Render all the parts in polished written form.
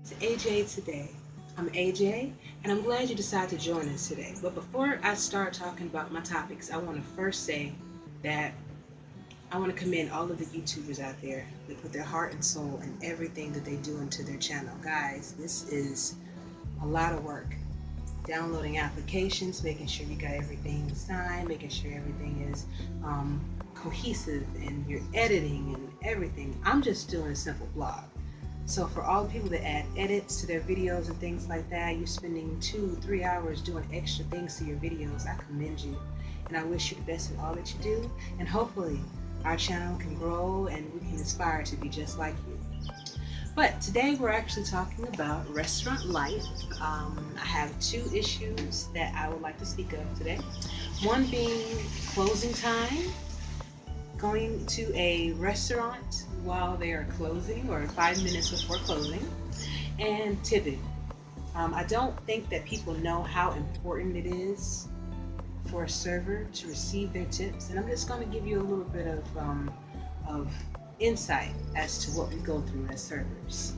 to AJ Today. I'm AJ, and I'm glad you decided to join us today. But before I start talking about my topics, I want to first say that I want to commend all of the YouTubers out there that put their heart and soul and everything that they do into their channel. Guys, this is a lot of work. Downloading applications, making sure you got everything signed, making sure everything is cohesive, and you're editing and everything. I'm just doing a simple blog. So for all the people that add edits to their videos and things like that, you're spending 2-3 hours doing extra things to your videos. I commend you, and I wish you the best in all that you do. And hopefully our channel can grow and we can aspire to be just like you. But today we're actually talking about restaurant life. I have two issues that I would like to speak of today. One being closing time, going to a restaurant while they are closing or 5 minutes before closing, and tipping. I don't think that people know how important it is for a server to receive their tips, and I'm just going to give you a little bit of insight as to what we go through as servers.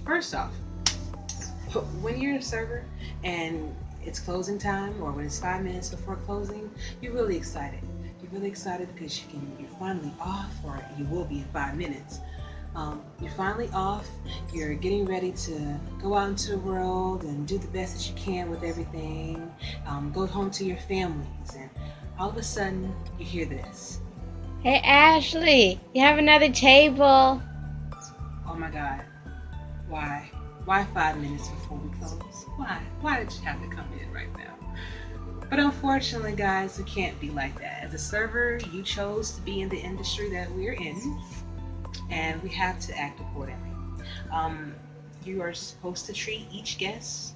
First off, when you're a server and it's closing time, or when it's 5 minutes before closing, you're really excited. You're really excited because you're finally off, or you will be in 5 minutes. You're finally off. You're getting ready to go out into the world and do the best that you can with everything. Go home to your families, and all of a sudden you hear this. Hey Ashley, you have another table. Oh my God, why? Why 5 minutes before we close? Why? Why did you have to come in right now? But unfortunately, guys, it can't be like that. As a server, you chose to be in the industry that we're in, and we have to act accordingly. You are supposed to treat each guest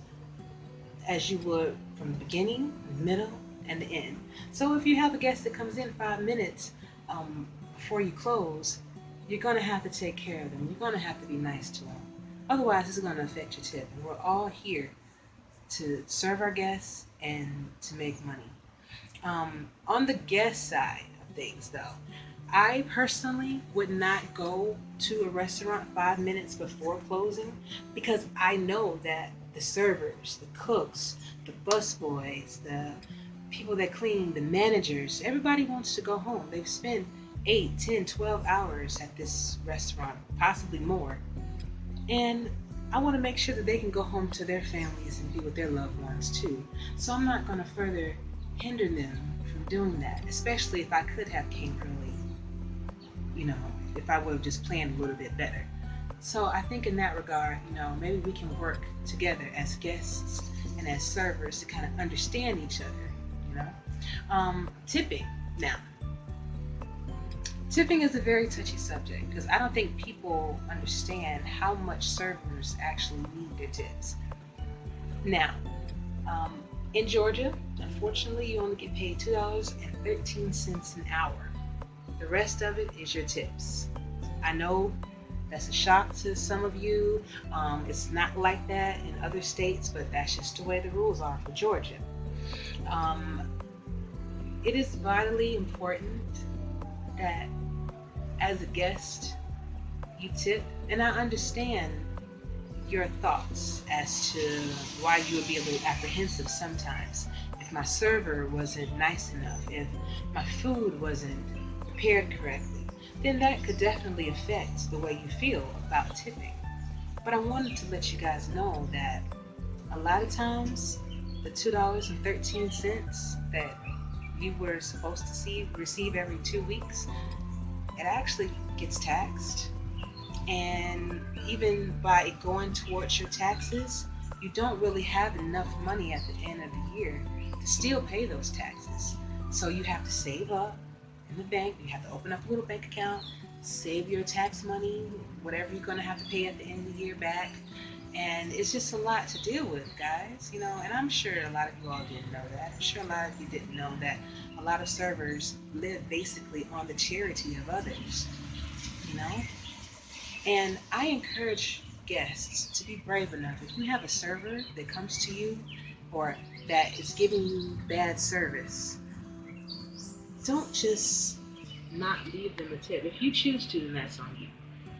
as you would from the beginning, the middle, and the end. So if you have a guest that comes in 5 minutes before you close, you're going to have to take care of them. You're going to have to be nice to them. Otherwise, this is going to affect your tip. And we're all here to serve our guests and to make money. On the guest side of things, though, I personally would not go to a restaurant 5 minutes before closing, because I know that the servers, the cooks, the busboys, the people that clean, the managers, everybody wants to go home. They've spent 8, 10, 12 hours at this restaurant, possibly more. And I want to make sure that they can go home to their families and be with their loved ones too. So I'm not going to further hinder them from doing that, especially if I could have came early, if I would have just planned a little bit better. So I think in that regard, maybe we can work together as guests and as servers to kind of understand each other, Tipping. Now, tipping is a very touchy subject because I don't think people understand how much servers actually need their tips. Now, in Georgia, unfortunately, you only get paid $2.13 an hour. The rest of it is your tips. I know that's a shock to some of you. It's not like that in other states, but that's just the way the rules are for Georgia. It is vitally important that as a guest, you tip. And I understand your thoughts as to why you would be a little apprehensive sometimes. If my server wasn't nice enough, if my food wasn't prepared correctly, then that could definitely affect the way you feel about tipping. But I wanted to let you guys know that a lot of times the $2.13 that you were supposed to receive every 2 weeks, it actually gets taxed. And even by it going towards your taxes, you don't really have enough money at the end of the year to still pay those taxes. So you have to save up in the bank. You have to open up a little bank account, save your tax money, whatever you're going to have to pay at the end of the year back. And it's just a lot to deal with, guys, and I'm sure a lot of you all didn't know that. I'm sure a lot of you didn't know that a lot of servers live basically on the charity of others, And I encourage guests to be brave enough. If you have a server that comes to you or that is giving you bad service, don't just not leave them a tip. If you choose to, then that's on you.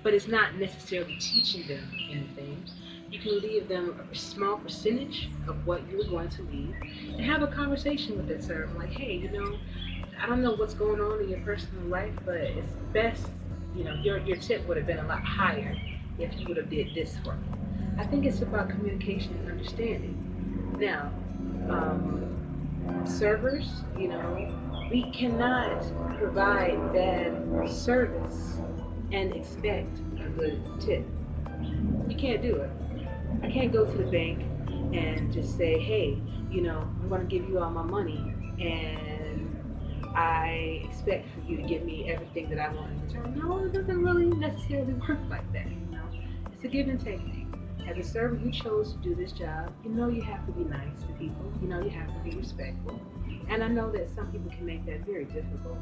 but it's not necessarily teaching them anything. You can leave them a small percentage of what you're going to leave and have a conversation with that server. Like, hey, I don't know what's going on in your personal life, but it's best, your tip would have been a lot higher if you would have did this for me. I think it's about communication and understanding. Now, servers, we cannot provide bad service and expect a good tip. You can't do it. I can't go to the bank and just say, hey, I'm going to give you all my money and I expect for you to give me everything that I want in return. No, it doesn't really necessarily work like that. It's a give and take thing. As a server, you chose to do this job. You have to be nice to people. You have to be respectful. And I know that some people can make that very difficult.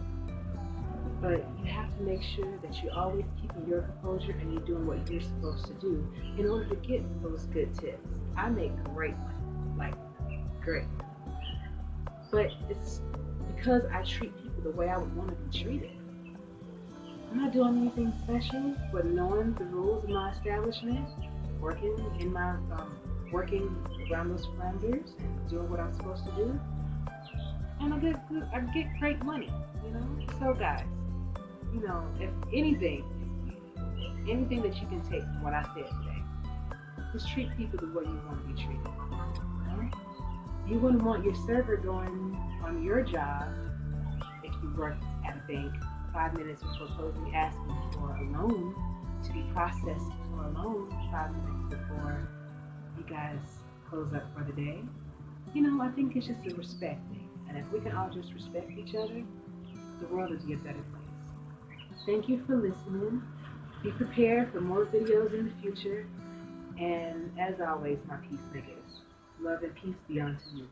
But you have to make sure that you're always keeping your composure and you're doing what you're supposed to do in order to get those good tips. I make great money, like great. But it's because I treat people the way I would want to be treated. I'm not doing anything special, but knowing the rules of my establishment, working in my working around those parameters and doing what I'm supposed to do, and I get great money. So guys, if anything that you can take from what I said today, just treat people the way you want to be treated. You wouldn't want your server going on your job if you work at a bank 5 minutes before closing, asking for a loan to be processed for a loan 5 minutes before you guys close up for the day. I think it's just a respect thing. And if we can all just respect each other, the world would be a better place. Thank you for listening. Be prepared for more videos in the future. And as always, my peacemakers, love and peace be unto you.